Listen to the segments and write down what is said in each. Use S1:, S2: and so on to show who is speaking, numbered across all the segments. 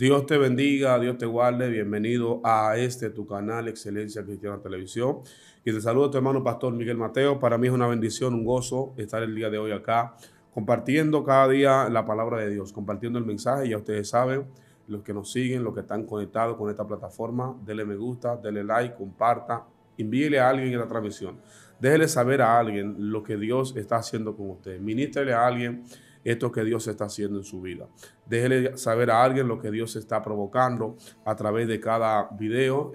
S1: Dios te bendiga, Dios te guarde. Bienvenido a tu canal Excelencia Cristiana Televisión. Y te saludo tu hermano pastor Miguel Mateo. Para mí es una bendición, un gozo estar el día de hoy acá compartiendo cada día la palabra de Dios, compartiendo el mensaje. Ya ustedes saben, los que nos siguen, los que están conectados con esta plataforma, denle me gusta, denle like, comparta, envíele a alguien en la transmisión. Déjele saber a alguien lo que Dios está haciendo con usted. Ministrele a alguien esto que Dios está haciendo en su vida. Déjele saber a alguien lo que Dios está provocando a través de cada video.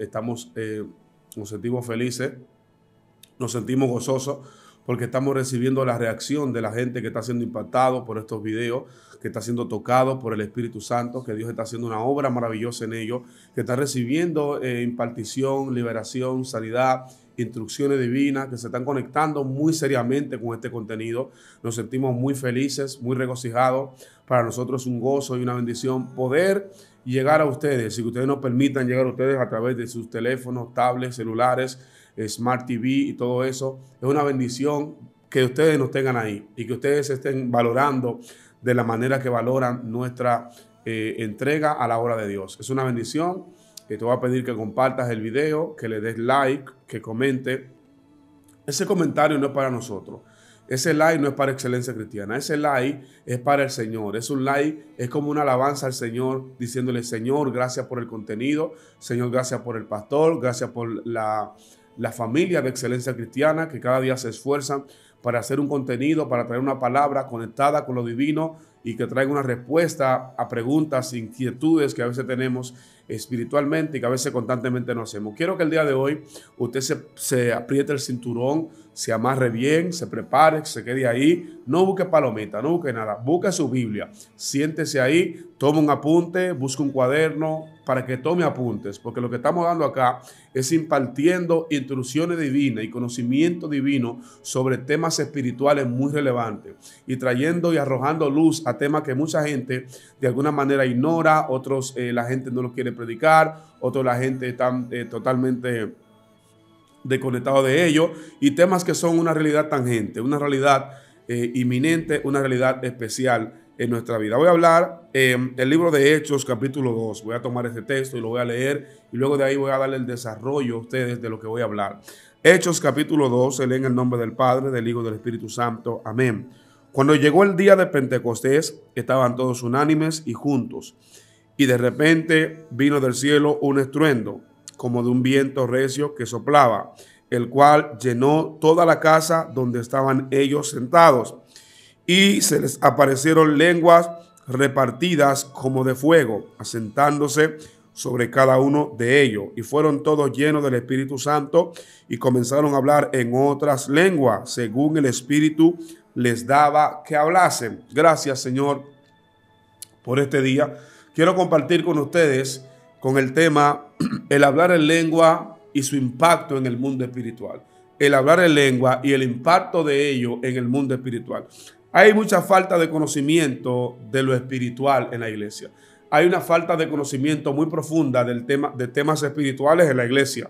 S1: Nos sentimos felices, nos sentimos gozosos porque estamos recibiendo la reacción de la gente que está siendo impactado por estos videos, que está siendo tocado por el Espíritu Santo, que Dios está haciendo una obra maravillosa en ellos, que está recibiendo impartición, liberación, sanidad, instrucciones divinas, que se están conectando muy seriamente con este contenido. Nos sentimos muy felices, muy regocijados. Para nosotros es un gozo y una bendición poder llegar a ustedes, si ustedes nos permitan llegar a ustedes a través de sus teléfonos, tablets, celulares, Smart TV y todo eso. Es una bendición que ustedes nos tengan ahí y que ustedes estén valorando de la manera que valoran nuestra entrega a la obra de Dios. Es una bendición. Te voy a pedir que compartas el video, que le des like, que comente. Ese comentario no es para nosotros. Ese like no es para Excelencia Cristiana. Ese like es para el Señor. Es un like, es como una alabanza al Señor, diciéndole: Señor, gracias por el contenido. Señor, gracias por el pastor. Gracias por la familia de Excelencia Cristiana, que cada día se esfuerzan para hacer un contenido, para traer una palabra conectada con lo divino y que traiga una respuesta a preguntas, inquietudes que a veces tenemos espiritualmente y que a veces constantemente no hacemos. Quiero que el día de hoy usted se apriete el cinturón, se amarre bien, se prepare, se quede ahí. No busque palomita, no busque nada. Busque su Biblia, siéntese ahí, tome un apunte, busque un cuaderno para que tome apuntes, porque lo que estamos dando acá es impartiendo instrucciones divinas y conocimiento divino sobre temas espirituales muy relevantes y trayendo y arrojando luz a temas que mucha gente de alguna manera ignora. Otros la gente no lo quiere predicar, otros la gente está totalmente desconectado de ello, y temas que son una realidad tangente, una realidad inminente, una realidad especial en nuestra vida. Voy a hablar el libro de Hechos capítulo 2. Voy a tomar este texto y lo voy a leer y luego de ahí voy a darle el desarrollo a ustedes de lo que voy a hablar. Hechos capítulo 2, se lee en el nombre del Padre, del Hijo y del Espíritu Santo. Amén. Cuando llegó el día de Pentecostés, estaban todos unánimes y juntos, y de repente vino del cielo un estruendo, como de un viento recio que soplaba, el cual llenó toda la casa donde estaban ellos sentados. Y se les aparecieron lenguas repartidas como de fuego, asentándose sobre cada uno de ellos. Y fueron todos llenos del Espíritu Santo y comenzaron a hablar en otras lenguas, según el Espíritu les daba que hablasen. Gracias, Señor, por este día. Quiero compartir con ustedes con el tema el hablar en lengua y su impacto en el mundo espiritual. El hablar en lengua y el impacto de ello en el mundo espiritual. Hay mucha falta de conocimiento de lo espiritual en la iglesia. Hay una falta de conocimiento muy profunda de temas espirituales en la iglesia.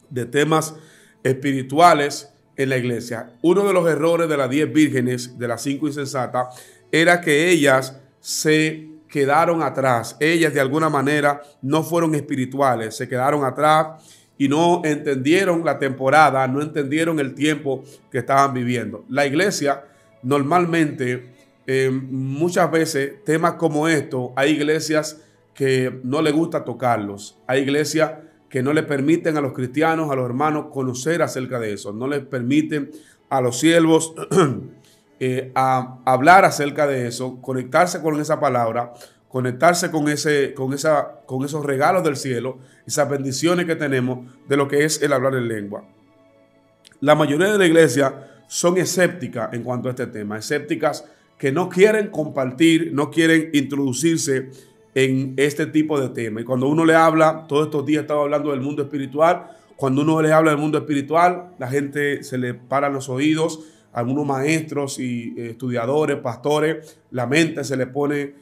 S1: De temas espirituales en la iglesia. Uno de los errores de las 10 vírgenes, de las 5 insensatas, era que ellas se quedaron atrás. Ellas de alguna manera no fueron espirituales, se quedaron atrás y no entendieron la temporada, no entendieron el tiempo que estaban viviendo. La iglesia normalmente, muchas veces, temas como estos, hay iglesias que no les gusta tocarlos. Hay iglesias que no le permiten a los cristianos, a los hermanos, conocer acerca de eso. No les permiten a los siervos a hablar acerca de eso, conectarse con esa palabra, conectarse con esos regalos del cielo, esas bendiciones que tenemos de lo que es el hablar en lengua. La mayoría de la iglesia son escépticas en cuanto a este tema, escépticas que no quieren compartir, no quieren introducirse en este tipo de tema. Y cuando uno le habla, todos estos días estaba hablando del mundo espiritual, cuando uno le habla del mundo espiritual, la gente se le paran los oídos. Algunos maestros y estudiadores, pastores, la mente se le pone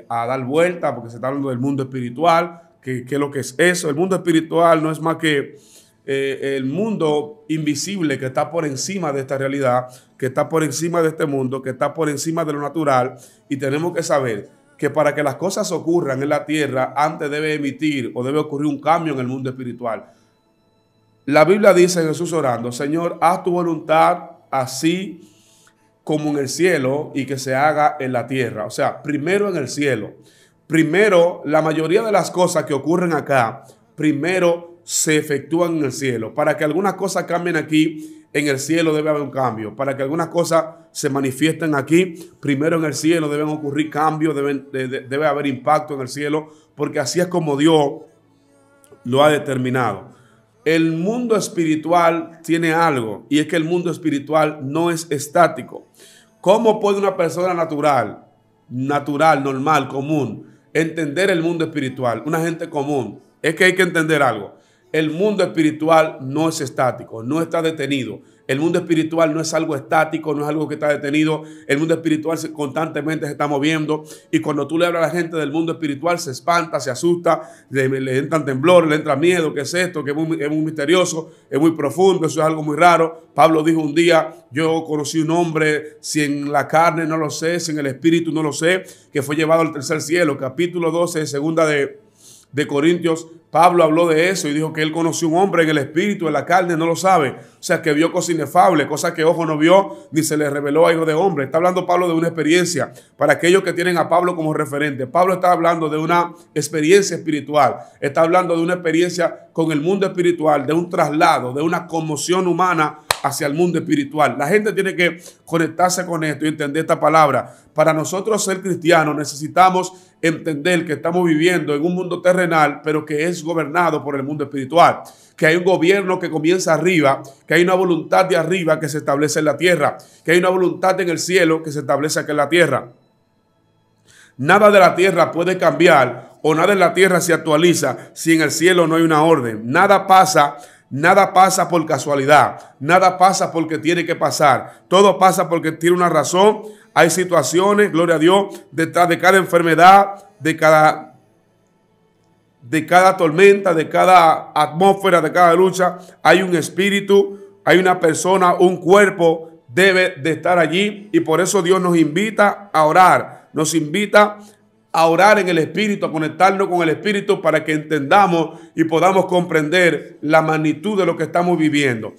S1: a dar vuelta porque se está hablando del mundo espiritual. ¿Qué es lo que es eso? El mundo espiritual no es más que el mundo invisible que está por encima de esta realidad, que está por encima de este mundo, que está por encima de lo natural. Y tenemos que saber que para que las cosas ocurran en la tierra, antes debe emitir o debe ocurrir un cambio en el mundo espiritual. La Biblia dice, Jesús orando, Señor, haz tu voluntad así como en el cielo y que se haga en la tierra. O sea, primero en el cielo. Primero, la mayoría de las cosas que ocurren acá, primero se efectúan en el cielo. Para que algunas cosas cambien aquí, en el cielo debe haber un cambio. Para que algunas cosas se manifiesten aquí, primero en el cielo deben ocurrir cambios, debe haber impacto en el cielo, porque así es como Dios lo ha determinado. El mundo espiritual tiene algo, y es que el mundo espiritual no es estático. ¿Cómo puede una persona natural, normal, común, entender el mundo espiritual? Una gente común. Es que hay que entender algo. El mundo espiritual no es estático, no está detenido. El mundo espiritual no es algo estático, no es algo que está detenido. El mundo espiritual constantemente se está moviendo. Y cuando tú le hablas a la gente del mundo espiritual, se espanta, se asusta, le entran temblores, le entra miedo. ¿Qué es esto? Que es muy misterioso, es muy profundo, eso es algo muy raro. Pablo dijo un día, yo conocí un hombre, si en la carne no lo sé, si en el espíritu no lo sé, que fue llevado al tercer cielo. Capítulo 12 de segunda de Corintios, Pablo habló de eso y dijo que él conoció un hombre en el espíritu, en la carne, no lo sabe. O sea, que vio cosas inefables, cosas que ojo no vio, ni se le reveló a hijo de hombre. Está hablando Pablo de una experiencia para aquellos que tienen a Pablo como referente. Pablo está hablando de una experiencia espiritual. Está hablando de una experiencia con el mundo espiritual, de un traslado, de una conmoción humana hacia el mundo espiritual. La gente tiene que conectarse con esto y entender esta palabra. Para nosotros ser cristianos necesitamos entender que estamos viviendo en un mundo terrenal, pero que es gobernado por el mundo espiritual. Que hay un gobierno que comienza arriba, que hay una voluntad de arriba que se establece en la tierra, que hay una voluntad en el cielo que se establece aquí en la tierra. Nada de la tierra puede cambiar o nada en la tierra se actualiza si en el cielo no hay una orden. Nada pasa por casualidad, nada pasa porque tiene que pasar, todo pasa porque tiene una razón. Hay situaciones, gloria a Dios, detrás de cada enfermedad, de cada tormenta, de cada atmósfera, de cada lucha, hay un espíritu, hay una persona, un cuerpo debe de estar allí, y por eso Dios nos invita a orar, nos invita a orar en el Espíritu, a conectarnos con el Espíritu para que entendamos y podamos comprender la magnitud de lo que estamos viviendo.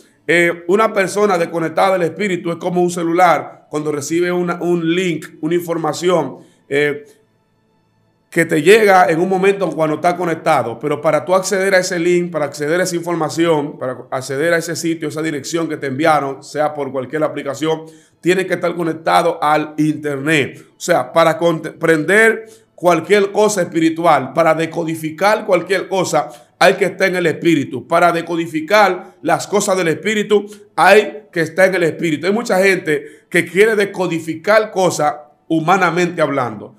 S1: Una persona desconectada del Espíritu es como un celular cuando recibe un link, una información que te llega en un momento cuando está conectado, pero para tú acceder a ese link, para acceder a esa información, para acceder a ese sitio, esa dirección que te enviaron, sea por cualquier aplicación, tienes que estar conectado al internet. O sea, para comprender cualquier cosa espiritual, para decodificar cualquier cosa, hay que estar en el Espíritu. Para decodificar las cosas del Espíritu, hay que estar en el Espíritu. Hay mucha gente que quiere decodificar cosas humanamente hablando,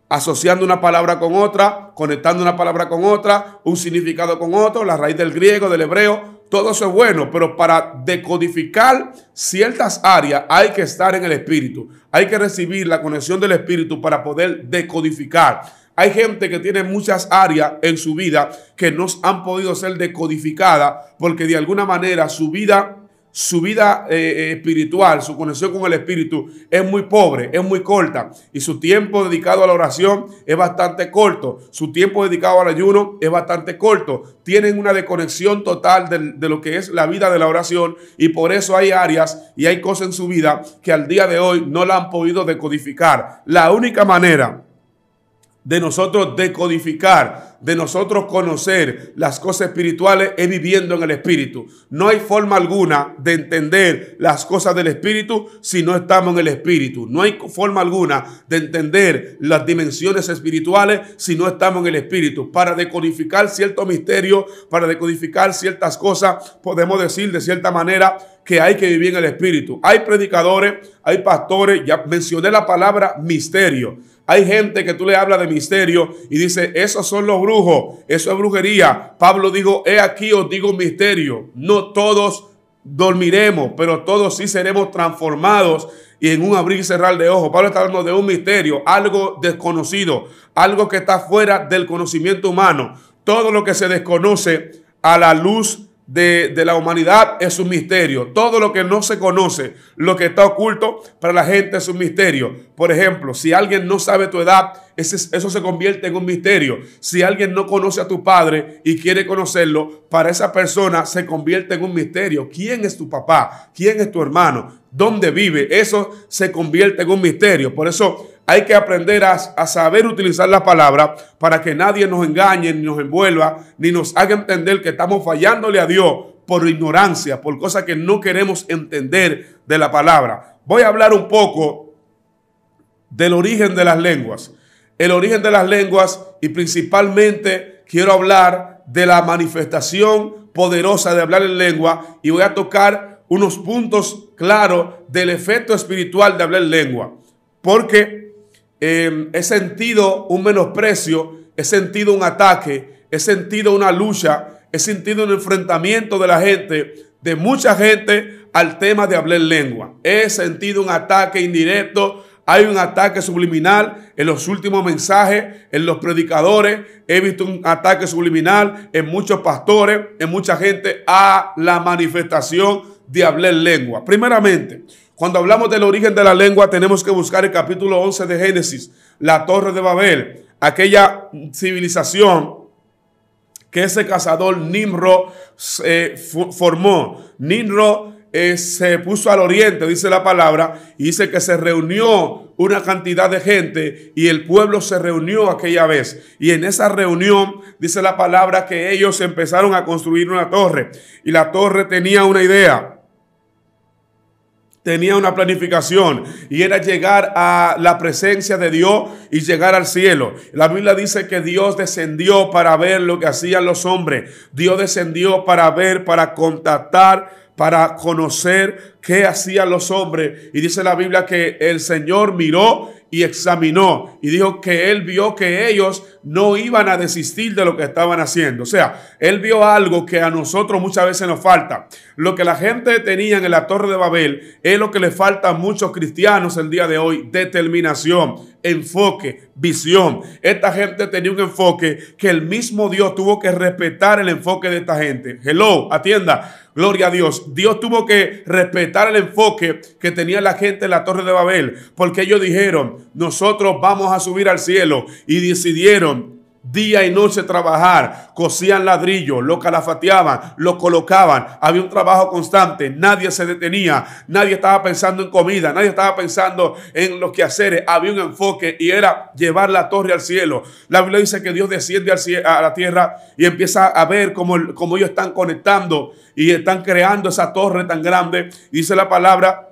S1: asociando una palabra con otra, conectando una palabra con otra, un significado con otro, la raíz del griego, del hebreo. Todo eso es bueno, pero para decodificar ciertas áreas hay que estar en el Espíritu. Hay que recibir la conexión del Espíritu para poder decodificar. Hay gente que tiene muchas áreas en su vida que no han podido ser decodificadas porque de alguna manera su vida espiritual, su conexión con el Espíritu es muy pobre, es muy corta, y su tiempo dedicado a la oración es bastante corto, su tiempo dedicado al ayuno es bastante corto. Tienen una desconexión total de lo que es la vida de la oración, y por eso hay áreas y hay cosas en su vida que al día de hoy no la han podido decodificar. La única manera de nosotros decodificar, de nosotros conocer las cosas espirituales es viviendo en el Espíritu. No hay forma alguna de entender las cosas del Espíritu si no estamos en el Espíritu. No hay forma alguna de entender las dimensiones espirituales si no estamos en el Espíritu. Para decodificar ciertos misterios, para decodificar ciertas cosas, podemos decir de cierta manera que hay que vivir en el Espíritu. Hay predicadores, hay pastores, ya mencioné la palabra misterio. Hay gente que tú le hablas de misterio y dice, esos son los brujos, eso es brujería. Pablo dijo, he aquí os digo un misterio. No todos dormiremos, pero todos sí seremos transformados y en un abrir y cerrar de ojos. Pablo está hablando de un misterio, algo desconocido, algo que está fuera del conocimiento humano. Todo lo que se desconoce a la luz de la humanidad es un misterio. Todo lo que no se conoce, lo que está oculto para la gente es un misterio. Por ejemplo, si alguien no sabe tu edad, eso se convierte en un misterio. Si alguien no conoce a tu padre y quiere conocerlo, para esa persona se convierte en un misterio. ¿Quién es tu papá? ¿Quién es tu hermano? ¿Dónde vive? Eso se convierte en un misterio. Por eso hay que aprender a saber utilizar la palabra para que nadie nos engañe, ni nos envuelva, ni nos haga entender que estamos fallándole a Dios por ignorancia, por cosas que no queremos entender de la palabra. Voy a hablar un poco del origen de las lenguas. El origen de las lenguas, y principalmente quiero hablar de la manifestación poderosa de hablar en lengua, y voy a tocar unos puntos claros del efecto espiritual de hablar en lengua. Porque he sentido un menosprecio, he sentido un ataque, he sentido una lucha, he sentido un enfrentamiento de la gente, de mucha gente, al tema de hablar lengua. He sentido un ataque indirecto, hay un ataque subliminal en los últimos mensajes, en los predicadores. He visto un ataque subliminal en muchos pastores, en mucha gente, a la manifestación de hablar lengua. Primeramente, cuando hablamos del origen de la lengua, tenemos que buscar el capítulo 11 de Génesis, la Torre de Babel, aquella civilización que ese cazador Nimrod formó. Nimrod se puso al oriente, dice la palabra, y dice que se reunió una cantidad de gente y el pueblo se reunió aquella vez. Y en esa reunión dice la palabra que ellos empezaron a construir una torre, y la torre tenía una idea. Tenía una planificación, y era llegar a la presencia de Dios y llegar al cielo. La Biblia dice que Dios descendió para ver lo que hacían los hombres. Dios descendió para ver, para contactar, para conocer qué hacían los hombres. Y dice la Biblia que el Señor miró y examinó y dijo que él vio que ellos no iban a desistir de lo que estaban haciendo. O sea, él vio algo que a nosotros muchas veces nos falta. Lo que la gente tenía en la Torre de Babel es lo que le falta a muchos cristianos el día de hoy: determinación, enfoque, visión. Esta gente tenía un enfoque que el mismo Dios tuvo que respetar el enfoque de esta gente. Hello, atienda. Gloria a Dios. Dios tuvo que respetar el enfoque que tenía la gente en la Torre de Babel, porque ellos dijeron: nosotros vamos a subir al cielo, y decidieron día y noche trabajar. Cosían ladrillos, lo calafateaban, lo colocaban. Había un trabajo constante, nadie se detenía, nadie estaba pensando en comida, nadie estaba pensando en los quehaceres. Había un enfoque y era llevar la torre al cielo. La Biblia dice que Dios desciende a la tierra y empieza a ver cómo ellos están conectando y están creando esa torre tan grande. Dice la palabra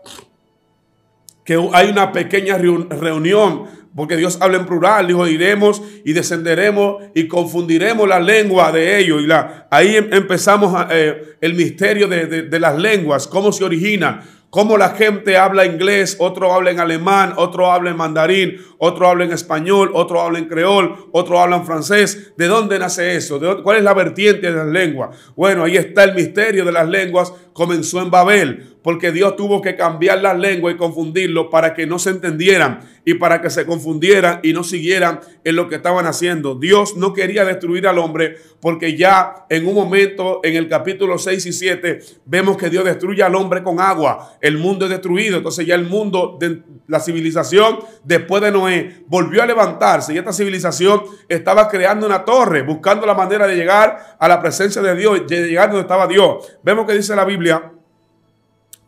S1: que hay una pequeña reunión, porque Dios habla en plural. Dijo: iremos y descenderemos y confundiremos la lengua de ellos. Y ahí empezamos el misterio de las lenguas, cómo se originan, cómo la gente habla inglés, otro habla en alemán, otro habla en mandarín, otro habla en español, otro habla en creol, otro habla en francés. ¿De dónde nace eso? ¿Cuál es la vertiente de las lenguas? Bueno, ahí está el misterio de las lenguas. Comenzó en Babel, porque Dios tuvo que cambiar las lenguas y confundirlo para que no se entendieran y para que se confundieran y no siguieran en lo que estaban haciendo. Dios no quería destruir al hombre, porque ya en un momento, en el capítulo 6 y 7, vemos que Dios destruye al hombre con agua. El mundo es destruido. Entonces ya el mundo, la civilización después de Noé, volvió a levantarse, y esta civilización estaba creando una torre, buscando la manera de llegar a la presencia de Dios, de llegar donde estaba Dios. Vemos que dice la Biblia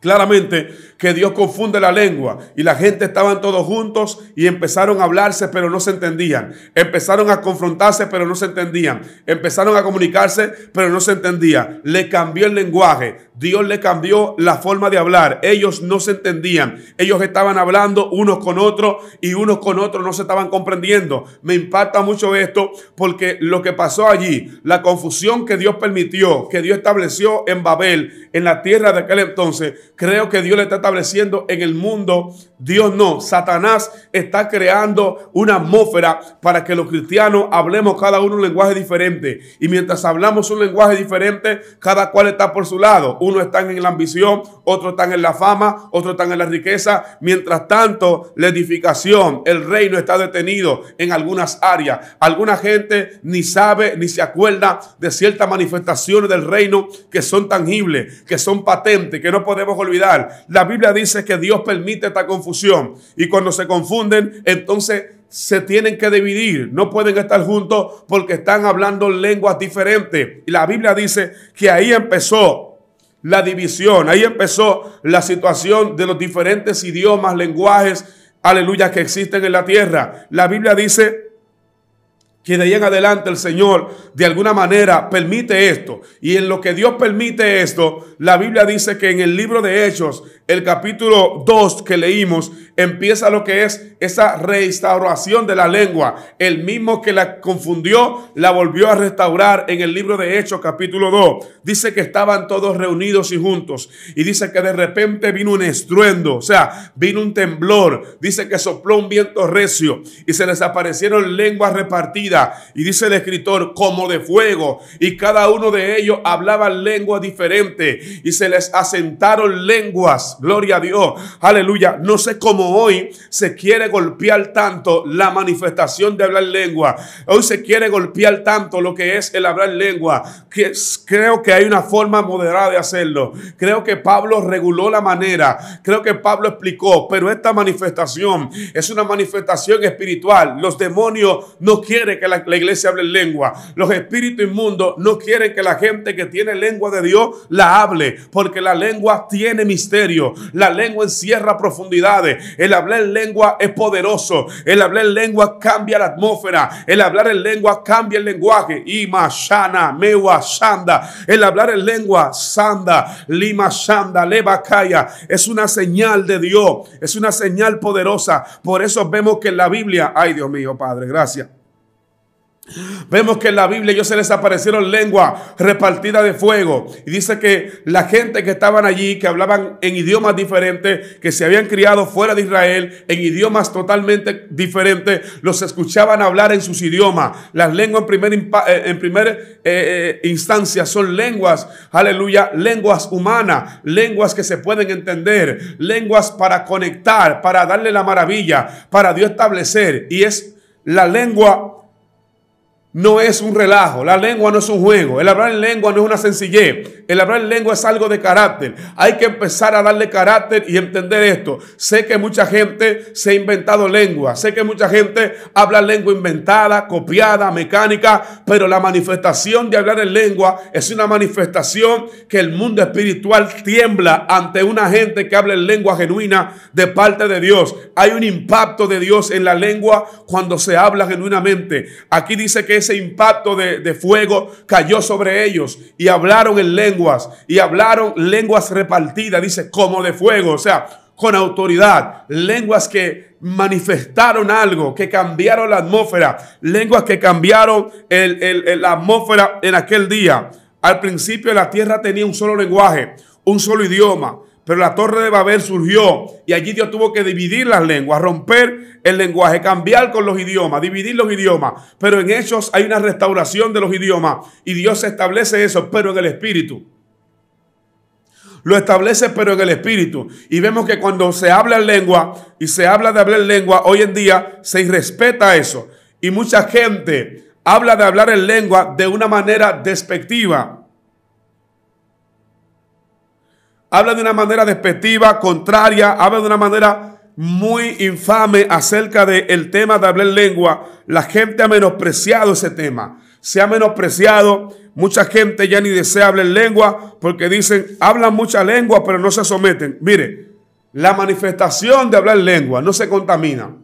S1: claramente que Dios confunde la lengua, y la gente estaban todos juntos y empezaron a hablarse, pero no se entendían. Empezaron a confrontarse, pero no se entendían. Empezaron a comunicarse, pero no se entendían. Le cambió el lenguaje. Dios le cambió la forma de hablar. Ellos no se entendían. Ellos estaban hablando unos con otros y unos con otros no se estaban comprendiendo. Me impacta mucho esto, porque lo que pasó allí, la confusión que Dios permitió, que Dios estableció en Babel, en la tierra de aquel entonces, creo que Dios le está estableciendo en el mundo. Dios no, Satanás está creando una atmósfera para que los cristianos hablemos cada uno un lenguaje diferente. Y mientras hablamos un lenguaje diferente, cada cual está por su lado. Uno está en la ambición, otro está en la fama, otro está en la riqueza. Mientras tanto, la edificación, el reino está detenido en algunas áreas. Alguna gente ni sabe ni se acuerda de ciertas manifestaciones del reino que son tangibles, que son patentes, que no podemos olvidar. La Biblia dice que Dios permite esta confusión. Y cuando se confunden, entonces se tienen que dividir. No pueden estar juntos porque están hablando lenguas diferentes. Y la Biblia dice que ahí empezó la división. Ahí empezó la situación de los diferentes idiomas, lenguajes, aleluya, que existen en la tierra. La Biblia dice que de ahí en adelante el Señor de alguna manera permite esto. Y en lo que Dios permite esto, la Biblia dice que en el libro de Hechos, el capítulo 2 que leímos, empieza lo que es esa restauración de la lengua. El mismo que la confundió, la volvió a restaurar en el libro de Hechos, capítulo 2. Dice que estaban todos reunidos y juntos. Y dice que de repente vino un estruendo, o sea, vino un temblor. Dice que sopló un viento recio y se les aparecieron lenguas repartidas. Y dice el escritor, como de fuego. Y cada uno de ellos hablaba lenguas diferentes. Y se les asentaron lenguas. Gloria a Dios. Aleluya. No sé cómo hoy se quiere golpear tanto la manifestación de hablar lengua. Hoy se quiere golpear tanto lo que es el hablar lengua. Creo que hay una forma moderada de hacerlo. Creo que Pablo reguló la manera. Creo que Pablo explicó. Pero esta manifestación es una manifestación espiritual. Los demonios no quieren que la iglesia hable lengua. Los espíritus inmundos no quieren que la gente que tiene lengua de Dios la hable. Porque la lengua tiene misterio. La lengua encierra profundidades. El hablar en lengua es poderoso. El hablar en lengua cambia la atmósfera. El hablar en lengua cambia el lenguaje. Ima shana mewa shanda. El hablar en lengua sanda lima shanda levakaya es una señal de Dios. Es una señal poderosa. Por eso vemos que en la Biblia, ay Dios mío, Padre, gracias. Vemos que en la Biblia ellos se les aparecieron lenguas repartidas de fuego. Y dice que la gente que estaban allí, que hablaban en idiomas diferentes, que se habían criado fuera de Israel, en idiomas totalmente diferentes, los escuchaban hablar en sus idiomas. Las lenguas en primera instancia son lenguas, aleluya, lenguas humanas, lenguas que se pueden entender, lenguas para conectar, para darle la maravilla, para Dios establecer. Y es la lengua. No es un relajo, la lengua no es un juego, el hablar en lengua no es una sencillez, el hablar en lengua es algo de carácter. Hay que empezar a darle carácter y entender esto. Sé que mucha gente se ha inventado lengua, sé que mucha gente habla lengua inventada, copiada, mecánica, pero la manifestación de hablar en lengua es una manifestación que el mundo espiritual tiembla ante una gente que habla en lengua genuina de parte de Dios. Hay un impacto de Dios en la lengua cuando se habla genuinamente. Aquí dice que ese impacto de fuego cayó sobre ellos y hablaron en lenguas y hablaron lenguas repartidas, dice, como de fuego, o sea, con autoridad, lenguas que manifestaron algo, que cambiaron la atmósfera, lenguas que cambiaron la atmósfera en aquel día. Al principio la tierra tenía un solo lenguaje, un solo idioma. Pero la torre de Babel surgió y allí Dios tuvo que dividir las lenguas, romper el lenguaje, cambiar con los idiomas, dividir los idiomas. Pero en Hechos hay una restauración de los idiomas y Dios establece eso, pero en el espíritu. Lo establece, pero en el espíritu. Y vemos que cuando se habla en lengua y se habla de hablar en lengua, hoy en día se irrespeta eso. Y mucha gente habla de hablar en lengua de una manera despectiva. Habla de una manera despectiva, contraria, habla de una manera muy infame acerca del tema de hablar lengua. La gente ha menospreciado ese tema. Se ha menospreciado. Mucha gente ya ni desea hablar lengua porque dicen, hablan mucha lengua pero no se someten. Mire, la manifestación de hablar lengua no se contamina.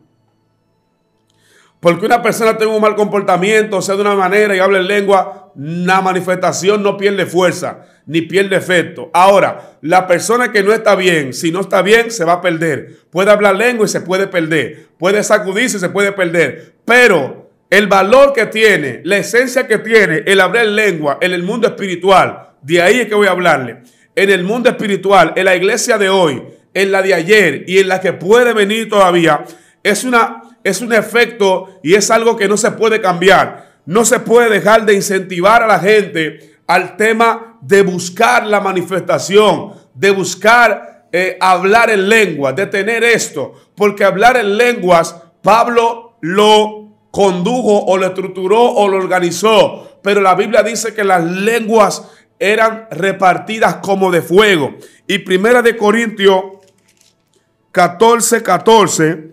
S1: Porque una persona tenga un mal comportamiento, sea de una manera y hable en lengua, la manifestación no pierde fuerza, ni pierde efecto. Ahora, la persona que no está bien, si no está bien, se va a perder. Puede hablar lengua y se puede perder. Puede sacudirse y se puede perder. Pero el valor que tiene, la esencia que tiene el hablar lengua en el mundo espiritual, de ahí es que voy a hablarle. en el mundo espiritual, en la iglesia de hoy, en la de ayer y en la que puede venir todavía, es un efecto y es algo que no se puede cambiar. No se puede dejar de incentivar a la gente al tema de buscar la manifestación, de buscar hablar en lenguas, de tener esto. Porque hablar en lenguas, Pablo lo condujo o lo estructuró o lo organizó. Pero la Biblia dice que las lenguas eran repartidas como de fuego. Y 1 Corintios 14:14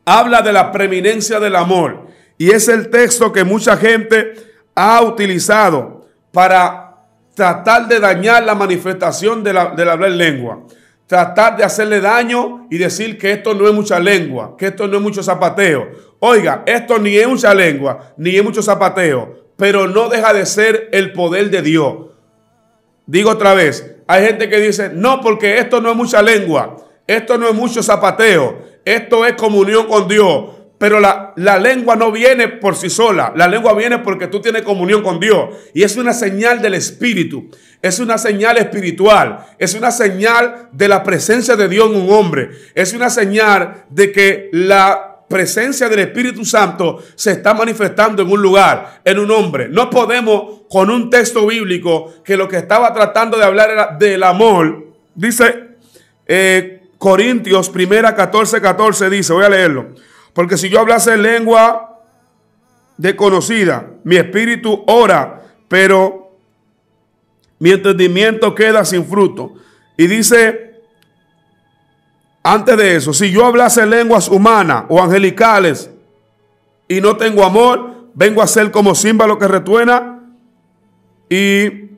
S1: habla de la preeminencia del amor. Y es el texto que mucha gente ha utilizado para tratar de dañar la manifestación del hablar en lengua. Tratar de hacerle daño y decir que esto no es mucha lengua, que esto no es mucho zapateo. Oiga, esto ni es mucha lengua, ni es mucho zapateo, pero no deja de ser el poder de Dios. Digo otra vez, hay gente que dice, no, porque esto no es mucha lengua, esto no es mucho zapateo, esto es comunión con Dios. Pero la lengua no viene por sí sola. La lengua viene porque tú tienes comunión con Dios. Y es una señal del Espíritu. Es una señal espiritual. Es una señal de la presencia de Dios en un hombre. Es una señal de que la presencia del Espíritu Santo se está manifestando en un lugar, en un hombre. No podemos, con un texto bíblico que lo que estaba tratando de hablar era del amor. Dice Corintios 14:14 dice, voy a leerlo. Porque si yo hablase lengua desconocida, mi espíritu ora, pero mi entendimiento queda sin fruto. Y dice, antes de eso, si yo hablase lenguas humanas o angelicales y no tengo amor, vengo a ser como címbalo que retuena y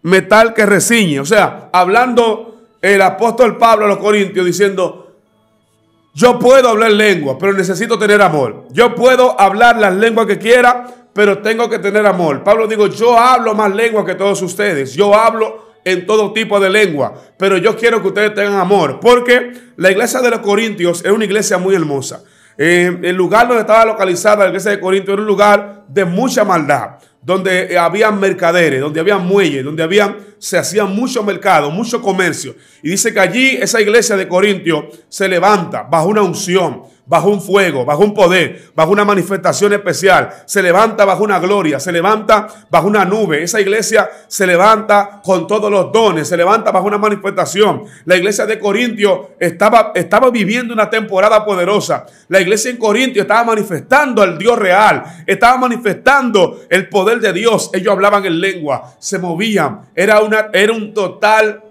S1: metal que reciñe. O sea, hablando el apóstol Pablo a los Corintios diciendo, yo puedo hablar lengua, pero necesito tener amor. Yo puedo hablar las lenguas que quiera, pero tengo que tener amor. Pablo dijo, yo hablo más lengua que todos ustedes. Yo hablo en todo tipo de lengua, pero yo quiero que ustedes tengan amor. Porque la iglesia de los Corintios es una iglesia muy hermosa. El lugar donde estaba localizada la iglesia de Corinto era un lugar de mucha maldad, donde había mercaderes, donde había muelles, donde se hacían mucho mercado, mucho comercio. Y dice que allí esa iglesia de Corintio se levanta bajo una unción, bajo un fuego, bajo un poder, bajo una manifestación especial. Se levanta bajo una gloria, se levanta bajo una nube. Esa iglesia se levanta con todos los dones, se levanta bajo una manifestación. La iglesia de Corintio estaba viviendo una temporada poderosa. La iglesia en Corintio estaba manifestando al Dios real, estaba manifestando el poder de Dios. Ellos hablaban en lengua, se movían. Era un total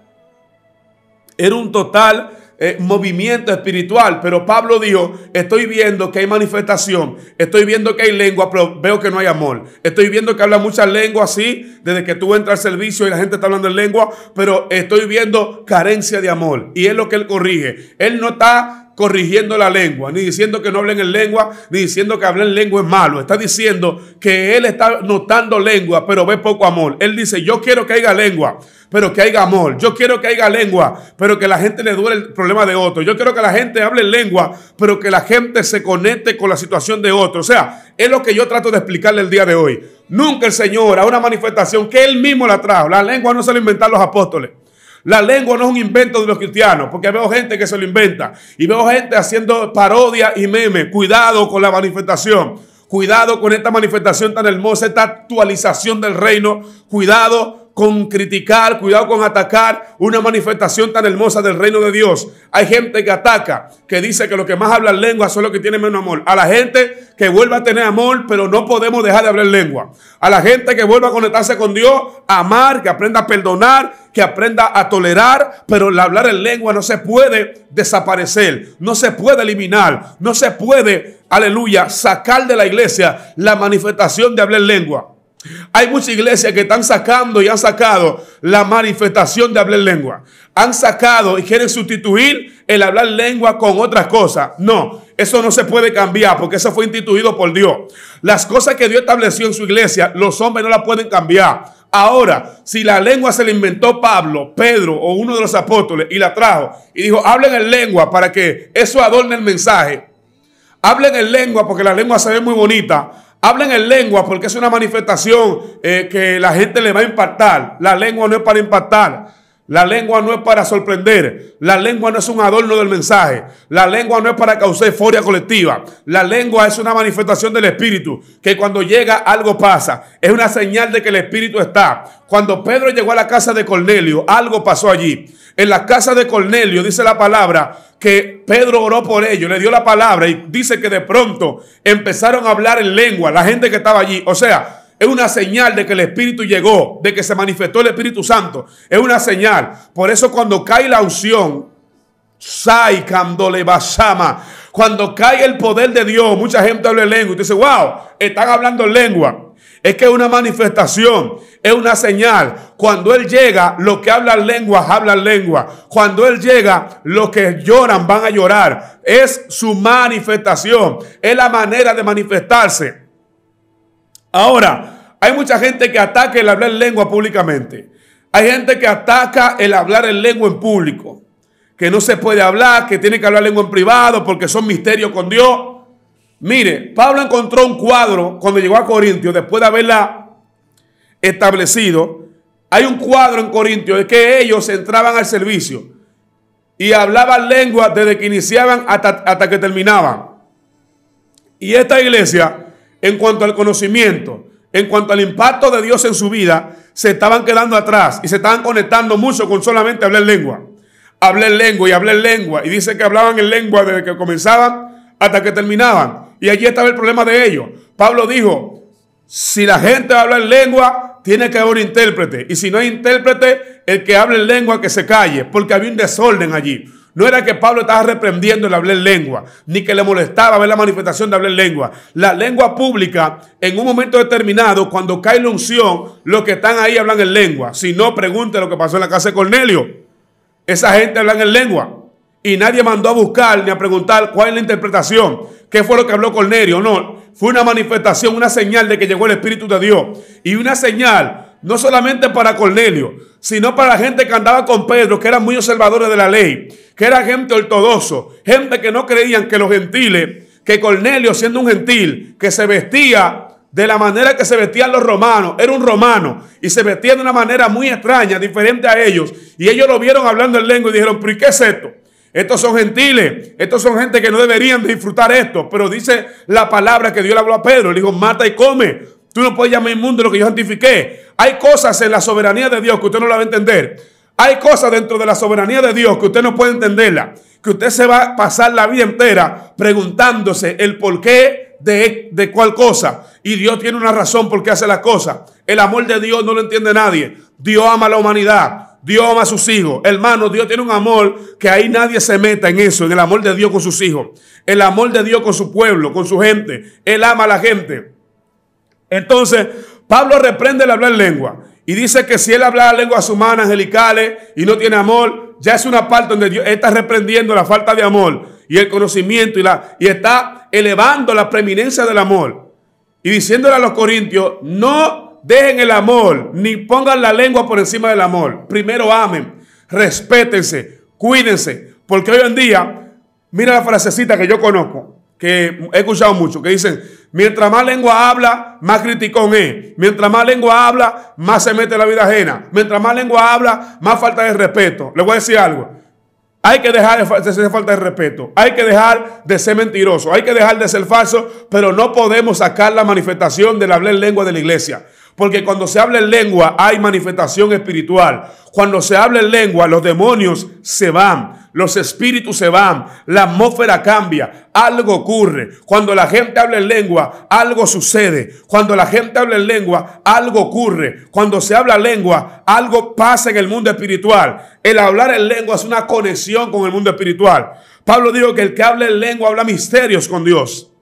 S1: movimiento espiritual. Pero Pablo dijo, estoy viendo que hay manifestación, estoy viendo que hay lengua, pero veo que no hay amor. Estoy viendo que habla muchas lenguas así, desde que tú entras al servicio y la gente está hablando en lengua, pero estoy viendo carencia de amor. Y es lo que él corrige. Él no está corrigiendo la lengua, ni diciendo que no hablen en lengua, ni diciendo que hablar en lengua es malo. Está diciendo que él está notando lengua, pero ve poco amor. Él dice, yo quiero que haya lengua, pero que haya amor. Yo quiero que haya lengua, pero que la gente le duele el problema de otro. Yo quiero que la gente hable en lengua, pero que la gente se conecte con la situación de otro. O sea, es lo que yo trato de explicarle el día de hoy. Nunca el Señor a una manifestación que Él mismo la trajo. La lengua no se la inventaron los apóstoles. La lengua no es un invento de los cristianos, porque veo gente que se lo inventa. Y veo gente haciendo parodia y meme. Cuidado con la manifestación. Cuidado con esta manifestación tan hermosa, esta actualización del reino. Cuidado con criticar, cuidado con atacar una manifestación tan hermosa del reino de Dios. Hay gente que ataca, que dice que los que más hablan lengua son los que tienen menos amor. A la gente que vuelva a tener amor, pero no podemos dejar de hablar lengua. A la gente que vuelva a conectarse con Dios, a amar, que aprenda a perdonar, que aprenda a tolerar, pero el hablar en lengua no se puede desaparecer, no se puede eliminar, no se puede, aleluya, sacar de la iglesia la manifestación de hablar lengua. Hay muchas iglesias que están sacando y han sacado la manifestación de hablar lengua. Han sacado y quieren sustituir el hablar lengua con otras cosas. No, eso no se puede cambiar porque eso fue instituido por Dios. Las cosas que Dios estableció en su iglesia, los hombres no las pueden cambiar. Ahora, si la lengua se la inventó Pablo, Pedro o uno de los apóstoles y la trajo y dijo, hablen en lengua para que eso adorne el mensaje. Hablen en lengua porque la lengua se ve muy bonita. Hablen en lengua porque es una manifestación que la gente le va a impactar. La lengua no es para impactar. La lengua no es para sorprender. La lengua no es un adorno del mensaje. La lengua no es para causar euforia colectiva. La lengua es una manifestación del Espíritu, que cuando llega algo pasa. Es una señal de que el Espíritu está. Cuando Pedro llegó a la casa de Cornelio, algo pasó allí. En la casa de Cornelio dice la palabra que Pedro oró por ellos, le dio la palabra y dice que de pronto empezaron a hablar en lengua la gente que estaba allí. O sea, es una señal de que el Espíritu llegó, de que se manifestó el Espíritu Santo. Es una señal. Por eso cuando cae la unción, cuando cae el poder de Dios, mucha gente habla en lengua y dice, wow, están hablando en lengua. Es que es una manifestación, es una señal. Cuando Él llega, los que hablan lenguas, hablan lengua. Cuando Él llega, los que lloran van a llorar. Es su manifestación, es la manera de manifestarse. Ahora, hay mucha gente que ataca el hablar en lengua públicamente. Hay gente que ataca el hablar en lengua en público. Que no se puede hablar, que tiene que hablar lengua en privado porque son misterios con Dios. Mire, Pablo encontró un cuadro cuando llegó a Corintios, después de haberla establecido. Hay un cuadro en Corintios de que ellos entraban al servicio y hablaban lengua desde que iniciaban hasta que terminaban. Y esta iglesia, en cuanto al conocimiento, en cuanto al impacto de Dios en su vida, se estaban quedando atrás y se estaban conectando mucho con solamente hablar lengua. Hablar lengua y hablar lengua. Y dice que hablaban en lengua desde que comenzaban hasta que terminaban. Y allí estaba el problema de ellos. Pablo dijo, si la gente habla en lengua, tiene que haber un intérprete. Y si no hay intérprete, el que hable en lengua que se calle, porque había un desorden allí. No era que Pablo estaba reprendiendo el hablar en lengua, ni que le molestaba ver la manifestación de hablar en lengua. La lengua pública, en un momento determinado, cuando cae la unción, los que están ahí hablan en lengua. Si no, pregunte lo que pasó en la casa de Cornelio. Esa gente habla en lengua. Y nadie mandó a buscar ni a preguntar cuál es la interpretación. ¿Qué fue lo que habló Cornelio? No, fue una manifestación, una señal de que llegó el Espíritu de Dios. Y una señal, no solamente para Cornelio, sino para la gente que andaba con Pedro, que eran muy observadores de la ley, que era gente ortodoxo, gente que no creían que los gentiles, que Cornelio siendo un gentil, que se vestía de la manera que se vestían los romanos, era un romano, y se vestía de una manera muy extraña, diferente a ellos. Y ellos lo vieron hablando en lengua y dijeron, ¿pero y qué es esto? Estos son gentiles, estos son gente que no deberían de disfrutar esto. Pero dice la palabra que Dios le habló a Pedro. Le dijo, mata y come. Tú no puedes llamar inmundo lo que yo santifiqué. Hay cosas en la soberanía de Dios que usted no la va a entender. Hay cosas dentro de la soberanía de Dios que usted no puede entenderla. Que usted se va a pasar la vida entera preguntándose el porqué de cuál cosa. Y Dios tiene una razón por qué hace las cosas. El amor de Dios no lo entiende nadie. Dios ama a la humanidad. Dios ama a sus hijos. Hermano, Dios tiene un amor que ahí nadie se meta en eso, en el amor de Dios con sus hijos. El amor de Dios con su pueblo, con su gente. Él ama a la gente. Entonces, Pablo reprende el hablar lengua. Y dice que si él habla lenguas humanas, angelicales, y no tiene amor, ya es una parte donde Dios está reprendiendo la falta de amor y el conocimiento y está elevando la preeminencia del amor. Y diciéndole a los corintios, no dejen el amor, ni pongan la lengua por encima del amor. Primero amen, respétense, cuídense. Porque hoy en día, mira la frasecita que yo conozco, que he escuchado mucho, que dicen, mientras más lengua habla, más criticón es. Mientras más lengua habla, más se mete en la vida ajena. Mientras más lengua habla, más falta de respeto. Les voy a decir algo. Hay que dejar de ser falta de respeto. Hay que dejar de ser mentiroso. Hay que dejar de ser falso. Pero no podemos sacar la manifestación del hablar en lengua de la iglesia. Porque cuando se habla en lengua hay manifestación espiritual. Cuando se habla en lengua los demonios se van. Los espíritus se van. La atmósfera cambia. Algo ocurre. Cuando la gente habla en lengua, algo sucede. Cuando la gente habla en lengua, algo ocurre. Cuando se habla lengua, algo pasa en el mundo espiritual. El hablar en lengua es una conexión con el mundo espiritual. Pablo dijo que el que habla en lengua habla misterios con Dios.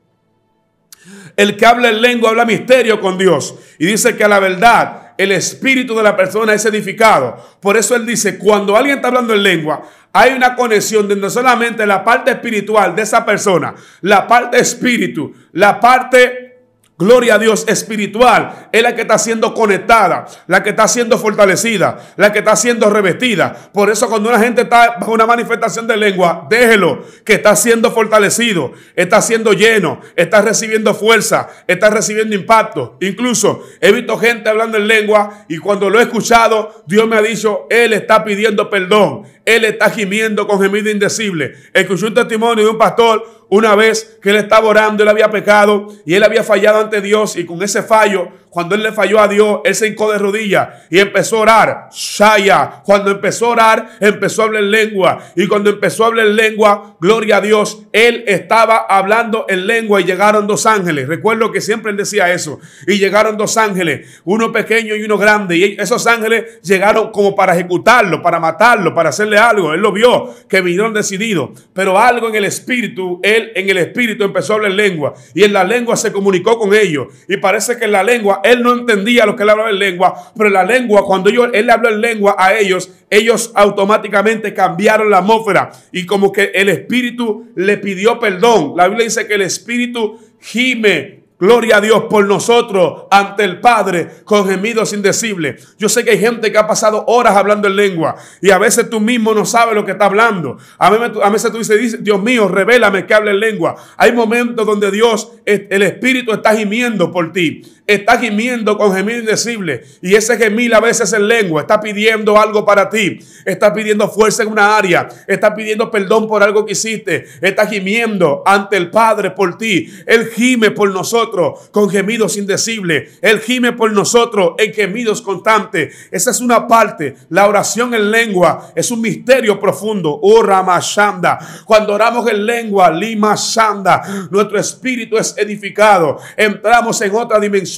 S1: El que habla en lengua habla misterio con Dios. Y dice que a la verdad el espíritu de la persona es edificado. Por eso él dice, cuando alguien está hablando en lengua, hay una conexión donde solamente la parte espiritual de esa persona, la parte espíritu, la parte gloria a Dios, espiritual, es la que está siendo conectada, la que está siendo fortalecida, la que está siendo revestida. Por eso cuando una gente está bajo una manifestación de lengua, déjelo, que está siendo fortalecido, está siendo lleno, está recibiendo fuerza, está recibiendo impacto. Incluso he visto gente hablando en lengua y cuando lo he escuchado, Dios me ha dicho, él está pidiendo perdón, él está gimiendo con gemido indecible. Escuché un testimonio de un pastor una vez que él estaba orando, él había pecado y él había fallado ante Dios, y con ese fallo, cuando él le falló a Dios, él se hincó de rodillas y empezó a orar. Shaya. Cuando empezó a orar, empezó a hablar en lengua, y cuando empezó a hablar en lengua, gloria a Dios, él estaba hablando en lengua y llegaron dos ángeles. Recuerdo que siempre él decía eso, y llegaron dos ángeles, uno pequeño y uno grande, y esos ángeles llegaron como para ejecutarlo, para matarlo, para hacerle algo. Él lo vio, que vinieron decididos, pero algo en el espíritu, él en el espíritu empezó a hablar en lengua, y en la lengua se comunicó con ellos, y parece que en la lengua él no entendía lo que él hablaba en lengua, pero en la lengua, cuando él le habló en lengua a ellos, ellos automáticamente cambiaron la atmósfera, y como que el espíritu le pidió perdón. La Biblia dice que el espíritu gime, gloria a Dios, por nosotros ante el Padre con gemidos indecibles. Yo sé que hay gente que ha pasado horas hablando en lengua y a veces tú mismo no sabes lo que está hablando. A veces tú dices, Dios mío, revélame que hable en lengua. Hay momentos donde Dios, el Espíritu está gimiendo por ti. Está gimiendo con gemido indecible, y ese gemir a veces en lengua está pidiendo algo para ti, está pidiendo fuerza en una área, está pidiendo perdón por algo que hiciste, está gimiendo ante el Padre por ti. Él gime por nosotros con gemidos indecibles, Él gime por nosotros en gemidos constantes. Esa es una parte. La oración en lengua es un misterio profundo. Ramashanda. Cuando oramos en lengua, Lima Shanda, nuestro espíritu es edificado, entramos en otra dimensión,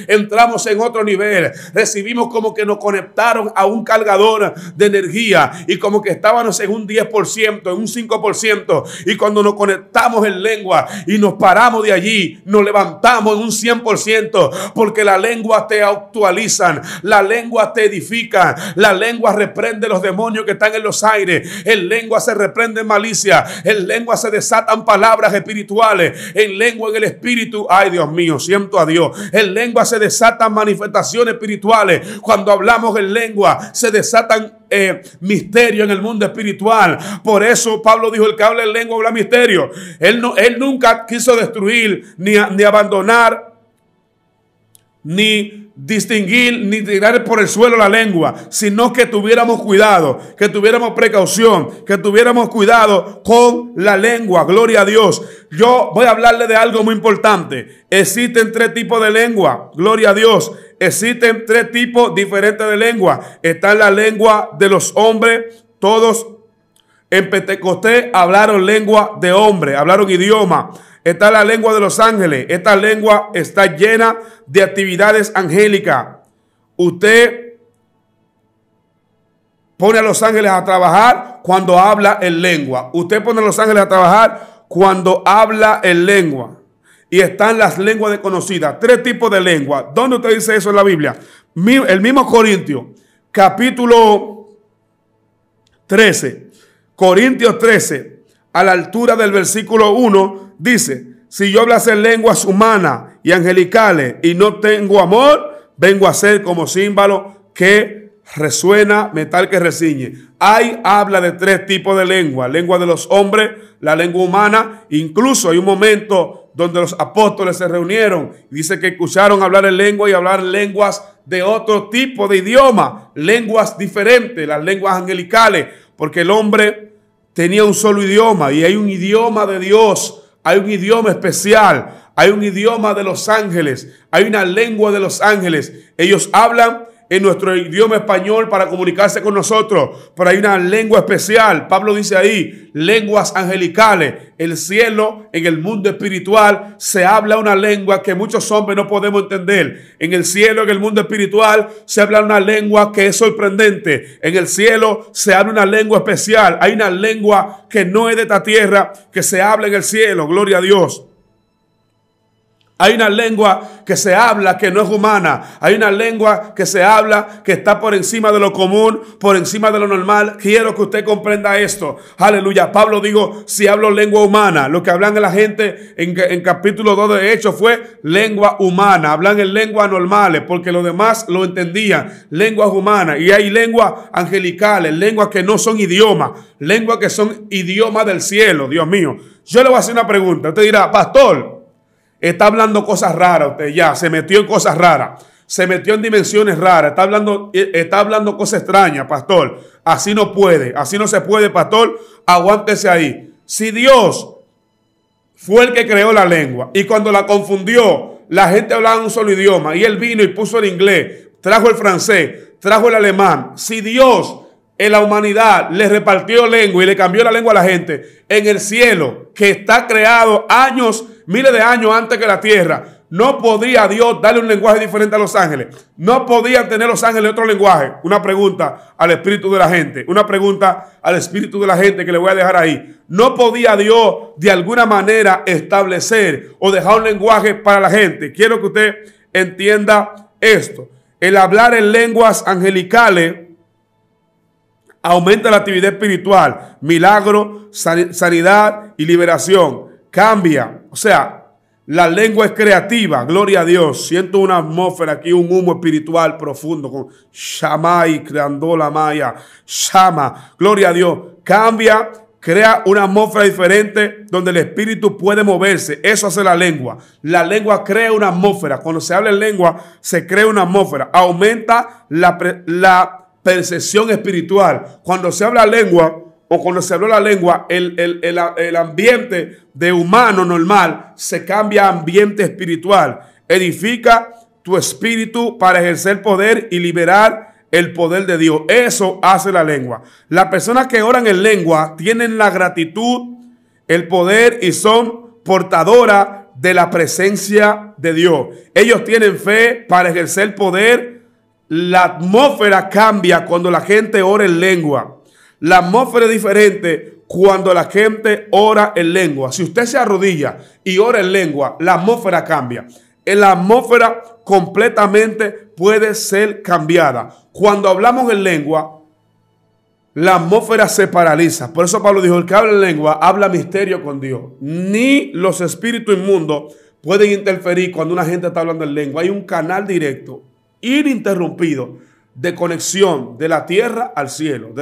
S1: entramos en otro nivel, recibimos como que nos conectaron a un cargador de energía, y como que estábamos en un 10%, en un 5%, y cuando nos conectamos en lengua y nos paramos de allí, nos levantamos en un 100%, porque la lengua te actualizan, la lengua te edifica, la lengua reprende los demonios que están en los aires, en lengua se reprende malicia, en lengua se desatan palabras espirituales, en lengua en el espíritu, ay Dios mío, siento a Dios. En lengua se desatan manifestaciones espirituales. Cuando hablamos en lengua se desatan misterios en el mundo espiritual. Por eso Pablo dijo, el que habla en lengua habla misterio. Él nunca quiso destruir ni abandonar, ni distinguir, ni tirar por el suelo la lengua, sino que tuviéramos cuidado, que tuviéramos precaución, que tuviéramos cuidado con la lengua. Gloria a Dios. Yo voy a hablarle de algo muy importante. Existen tres tipos de lengua. Gloria a Dios. Existen tres tipos diferentes de lengua. Está la lengua de los hombres. Todos en Pentecostés hablaron lengua de hombre, hablaron idioma. Está la lengua de los ángeles. Esta lengua está llena de actividades angélicas. Usted pone a los ángeles a trabajar cuando habla en lengua. Usted pone a los ángeles a trabajar cuando habla en lengua. Y están las lenguas desconocidas. Tres tipos de lengua. ¿Dónde usted dice eso en la Biblia? El mismo Corintios, capítulo 13. Corintios 13, a la altura del versículo 1, dice: si yo hablase en lenguas humanas y angelicales y no tengo amor, vengo a ser como címbalo que resuena, metal que reciñe. Ahí habla de tres tipos de lengua: lengua de los hombres, la lengua humana. Incluso hay un momento donde los apóstoles se reunieron y dice que escucharon hablar en lengua y hablar lenguas de otro tipo de idioma, lenguas diferentes, las lenguas angelicales, porque el hombre tenía un solo idioma, y hay un idioma de Dios, hay un idioma especial, hay un idioma de los ángeles, hay una lengua de los ángeles. Ellos hablan en nuestro idioma español para comunicarse con nosotros, pero hay una lengua especial. Pablo dice ahí, lenguas angelicales. El cielo, en el mundo espiritual, se habla una lengua que muchos hombres no podemos entender. En el cielo, en el mundo espiritual, se habla una lengua que es sorprendente. En el cielo se habla una lengua especial. Hay una lengua que no es de esta tierra, que se habla en el cielo. Gloria a Dios. Hay una lengua que se habla que no es humana. Hay una lengua que se habla que está por encima de lo común, por encima de lo normal. Quiero que usted comprenda esto. Aleluya. Pablo dijo, si hablo lengua humana. Lo que hablan la gente en capítulo 2 de Hechos fue lengua humana. Hablan en lenguas normales porque los demás lo entendían. Lenguas humanas. Y hay lenguas angelicales, lenguas que no son idiomas. Lenguas que son idiomas del cielo. Dios mío. Yo le voy a hacer una pregunta. Usted dirá, pastor, está hablando cosas raras, usted ya se metió en cosas raras, se metió en dimensiones raras, está hablando cosas extrañas, pastor. Así no puede, así no se puede, pastor. Aguántese ahí. Si Dios fue el que creó la lengua y cuando la confundió, la gente hablaba un solo idioma y él vino y puso el inglés, trajo el francés, trajo el alemán. Si Dios en la humanidad le repartió lengua y le cambió la lengua a la gente, en el cielo, que está creado años, miles de años antes que la tierra, no podría Dios darle un lenguaje diferente a los ángeles. No podían tener los ángeles otro lenguaje. Una pregunta al espíritu de la gente. Una pregunta al espíritu de la gente que le voy a dejar ahí. No podía Dios de alguna manera establecer o dejar un lenguaje para la gente. Quiero que usted entienda esto. El hablar en lenguas angelicales aumenta la actividad espiritual, milagro, sanidad y liberación. Cambia. O sea, la lengua es creativa. Gloria a Dios. Siento una atmósfera aquí, un humo espiritual profundo con Shamay, Creandola Maya, Shama. Gloria a Dios. Cambia, crea una atmósfera diferente donde el espíritu puede moverse. Eso hace la lengua. La lengua crea una atmósfera. Cuando se habla en lengua, se crea una atmósfera. Aumenta la percepción espiritual. Cuando se habla lengua o cuando se habló la lengua, el ambiente de humano normal se cambia a ambiente espiritual. Edifica tu espíritu para ejercer poder y liberar el poder de Dios. Eso hace la lengua. Las personas que oran en lengua tienen la gratitud, el poder y son portadoras de la presencia de Dios. Ellos tienen fe para ejercer poder. La atmósfera cambia cuando la gente ora en lengua. La atmósfera es diferente cuando la gente ora en lengua. Si usted se arrodilla y ora en lengua, la atmósfera cambia. La atmósfera completamente puede ser cambiada. Cuando hablamos en lengua, la atmósfera se paraliza. Por eso Pablo dijo, el que habla en lengua habla misterio con Dios. Ni los espíritus inmundos pueden interferir cuando una gente está hablando en lengua. Hay un canal directo, ininterrumpido, de conexión de la tierra al cielo,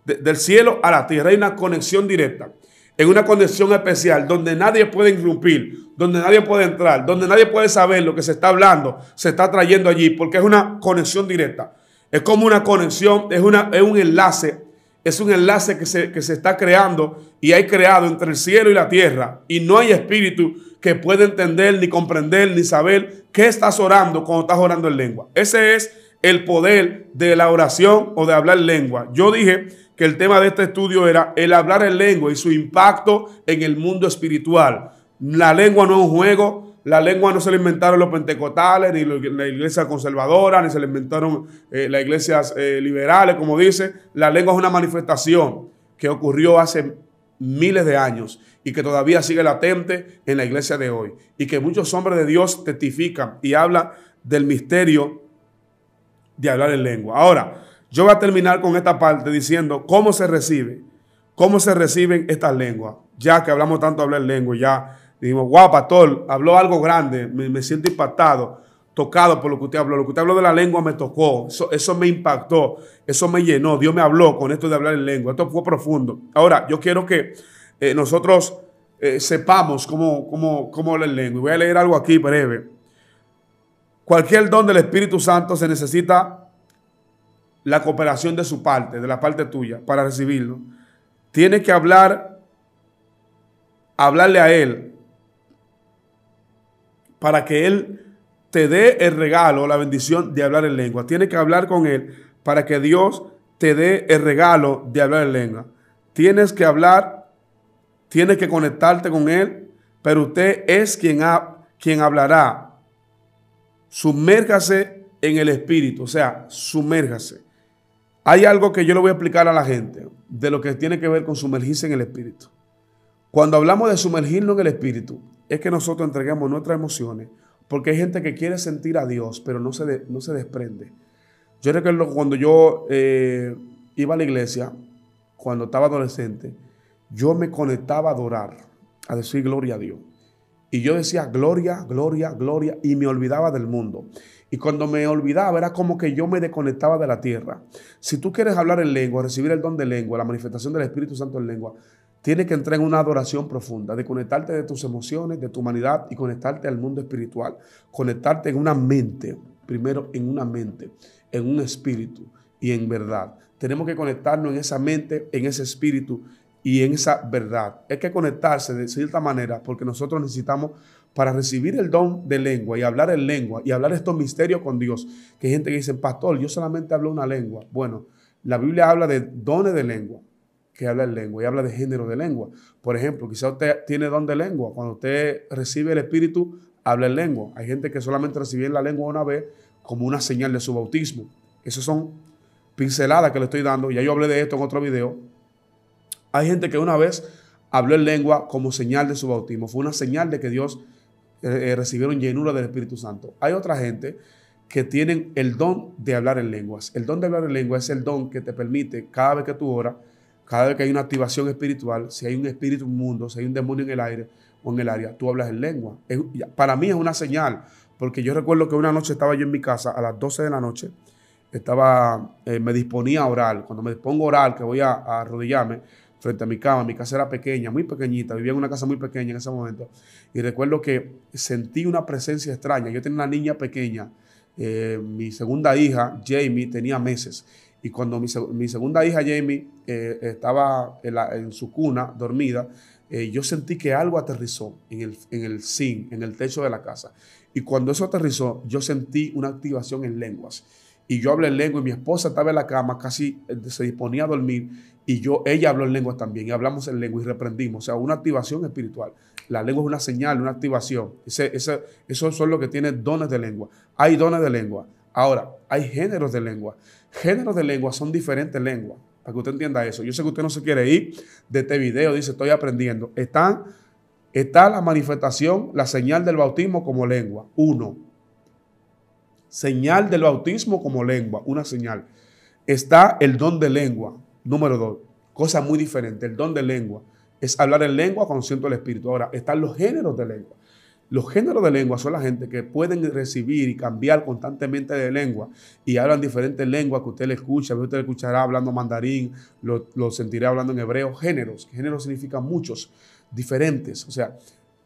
S1: del cielo a la tierra. Hay una conexión directa, en una conexión especial, donde nadie puede irrumpir, donde nadie puede entrar, donde nadie puede saber lo que se está hablando, se está trayendo allí, porque es una conexión directa. Es como una conexión, es un enlace que se está creando y hay creado entre el cielo y la tierra. Y no hay espíritu que pueda entender, ni comprender, ni saber qué estás orando cuando estás orando en lengua. Ese es el poder de la oración o de hablar lengua. Yo dije que el tema de este estudio era el hablar en lengua y su impacto en el mundo espiritual. La lengua no es un juego. La lengua no se la inventaron los pentecostales, ni la iglesia conservadora, ni se la inventaron las iglesias liberales, como dice. La lengua es una manifestación que ocurrió hace miles de años y que todavía sigue latente en la iglesia de hoy. Y que muchos hombres de Dios testifican y hablan del misterio de hablar en lengua. Ahora, yo voy a terminar con esta parte diciendo cómo se reciben estas lenguas. Ya que hablamos tanto de hablar lengua, ya dijimos, wow, pastor, habló algo grande, me siento impactado, tocado por lo que usted habló. Lo que usted habló de la lengua me tocó, eso me impactó, eso me llenó. Dios me habló con esto de hablar en lengua. Esto fue profundo. Ahora, yo quiero que nosotros sepamos cómo hablar en lengua. Voy a leer algo aquí breve. Cualquier don del Espíritu Santo se necesita la cooperación de su parte, de la parte tuya, para recibirlo. Tienes que hablarle a Él para que Él te dé el regalo, la bendición de hablar en lengua. Tienes que hablar con Él para que Dios te dé el regalo de hablar en lengua. Tienes que hablar, tienes que conectarte con Él, pero usted es quien hablará. Sumérjase en el Espíritu, o sea, sumérjase. Hay algo que yo le voy a explicar a la gente de lo que tiene que ver con sumergirse en el Espíritu. Cuando hablamos de sumergirnos en el Espíritu, es que nosotros entreguemos nuestras emociones, porque hay gente que quiere sentir a Dios, pero no se desprende. Yo recuerdo cuando yo iba a la iglesia, cuando estaba adolescente, yo me conectaba a adorar, a decir gloria a Dios. Y yo decía gloria, gloria, gloria, y me olvidaba del mundo. Y cuando me olvidaba era como que yo me desconectaba de la tierra. Si tú quieres hablar en lengua, recibir el don de lengua, la manifestación del Espíritu Santo en lengua, tienes que entrar en una adoración profunda, de conectarte de tus emociones, de tu humanidad y conectarte al mundo espiritual. Conectarte en una mente, primero en una mente, en un espíritu y en verdad. Tenemos que conectarnos en esa mente, en ese espíritu y en esa verdad. Hay que conectarse de cierta manera porque nosotros necesitamos, para recibir el don de lengua y hablar en lengua y hablar estos misterios con Dios, que hay gente que dice, pastor, yo solamente hablo una lengua. Bueno, la Biblia habla de dones de lengua, que habla en lengua, y habla de género de lengua. Por ejemplo, quizá usted tiene don de lengua. Cuando usted recibe el Espíritu, habla en lengua. Hay gente que solamente recibe la lengua una vez como una señal de su bautismo. Esas son pinceladas que le estoy dando. Ya yo hablé de esto en otro video. Hay gente que una vez habló en lengua como señal de su bautismo. Fue una señal de que Dios recibieron llenura del Espíritu Santo. Hay otra gente que tienen el don de hablar en lenguas. El don de hablar en lengua es el don que te permite, cada vez que tú oras, cada vez que hay una activación espiritual, si hay un espíritu inmundo, si hay un demonio en el aire o en el área, tú hablas en lengua. Para mí es una señal, porque yo recuerdo que una noche estaba yo en mi casa a las 12 de la noche, me disponía a orar. Cuando me dispongo a orar, que voy a arrodillarme frente a mi cama, mi casa era pequeña, muy pequeñita, vivía en una casa muy pequeña en ese momento, y recuerdo que sentí una presencia extraña. Yo tenía una niña pequeña, mi segunda hija, Jamie, tenía meses. Y cuando mi segunda hija, Jamie, estaba en su cuna, dormida, yo sentí que algo aterrizó en el zinc, en el techo de la casa. Y cuando eso aterrizó, yo sentí una activación en lenguas. Y yo hablé en lengua y mi esposa estaba en la cama, casi se disponía a dormir. Y ella habló en lenguas también. Y hablamos en lengua y reprendimos. O sea, una activación espiritual. La lengua es una señal, una activación. Eso son lo que tiene dones de lengua. Hay dones de lengua. Ahora, hay géneros de lengua. Géneros de lengua son diferentes lenguas, para que usted entienda eso. Yo sé que usted no se quiere ir de este video, dice, estoy aprendiendo. Está la manifestación, la señal del bautismo como lengua. 1. Señal del bautismo como lengua, una señal. Está el don de lengua. Número 2. Cosa muy diferente. El don de lengua es hablar en lengua cuando siento el Espíritu. Ahora, están los géneros de lengua. Los géneros de lengua son la gente que pueden recibir y cambiar constantemente de lengua y hablan diferentes lenguas que usted le escucha. Usted le escuchará hablando mandarín, lo sentirá hablando en hebreo. Géneros. Géneros significan muchos, diferentes, o sea,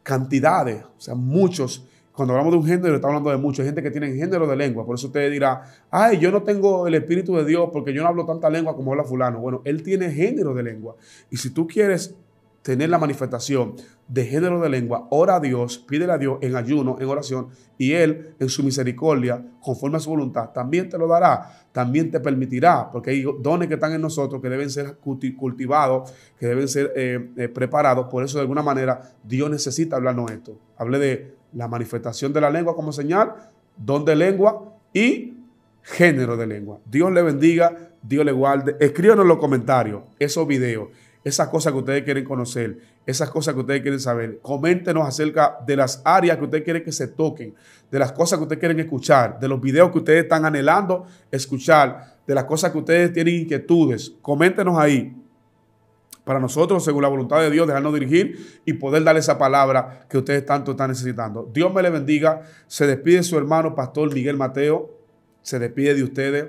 S1: cantidades, o sea, muchos. Cuando hablamos de un género, estamos hablando de muchos. Hay gente que tiene género de lengua. Por eso usted dirá, ay, yo no tengo el Espíritu de Dios porque yo no hablo tanta lengua como habla fulano. Bueno, él tiene género de lengua. Y si tú quieres tener la manifestación de género de lengua, ora a Dios, pídele a Dios en ayuno, en oración, y Él, en su misericordia, conforme a su voluntad, también te lo dará, también te permitirá, porque hay dones que están en nosotros que deben ser cultivados, que deben ser preparados. Por eso, de alguna manera, Dios necesita hablarnos esto. Hablé de la manifestación de la lengua como señal, don de lengua y género de lengua. Dios le bendiga, Dios le guarde. Escríbanos en los comentarios esos videos, esas cosas que ustedes quieren conocer, esas cosas que ustedes quieren saber. Coméntenos acerca de las áreas que ustedes quieren que se toquen, de las cosas que ustedes quieren escuchar, de los videos que ustedes están anhelando escuchar, de las cosas que ustedes tienen inquietudes. Coméntenos ahí para nosotros, según la voluntad de Dios, dejarnos dirigir y poder darle esa palabra que ustedes tanto están necesitando. Dios me le bendiga. Se despide su hermano, Pastor Miguel Mateo. Se despide de ustedes.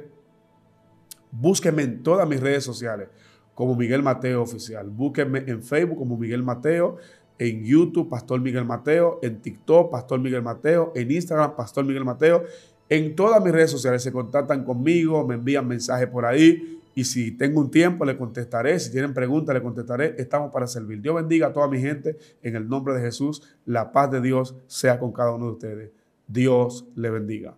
S1: Búsquenme en todas mis redes sociales como Miguel Mateo Oficial. Búsquenme en Facebook como Miguel Mateo, en YouTube, Pastor Miguel Mateo, en TikTok, Pastor Miguel Mateo, en Instagram, Pastor Miguel Mateo. En todas mis redes sociales se contactan conmigo, me envían mensajes por ahí y si tengo un tiempo le contestaré. Si tienen preguntas le contestaré. Estamos para servir. Dios bendiga a toda mi gente. En el nombre de Jesús, la paz de Dios sea con cada uno de ustedes. Dios le bendiga.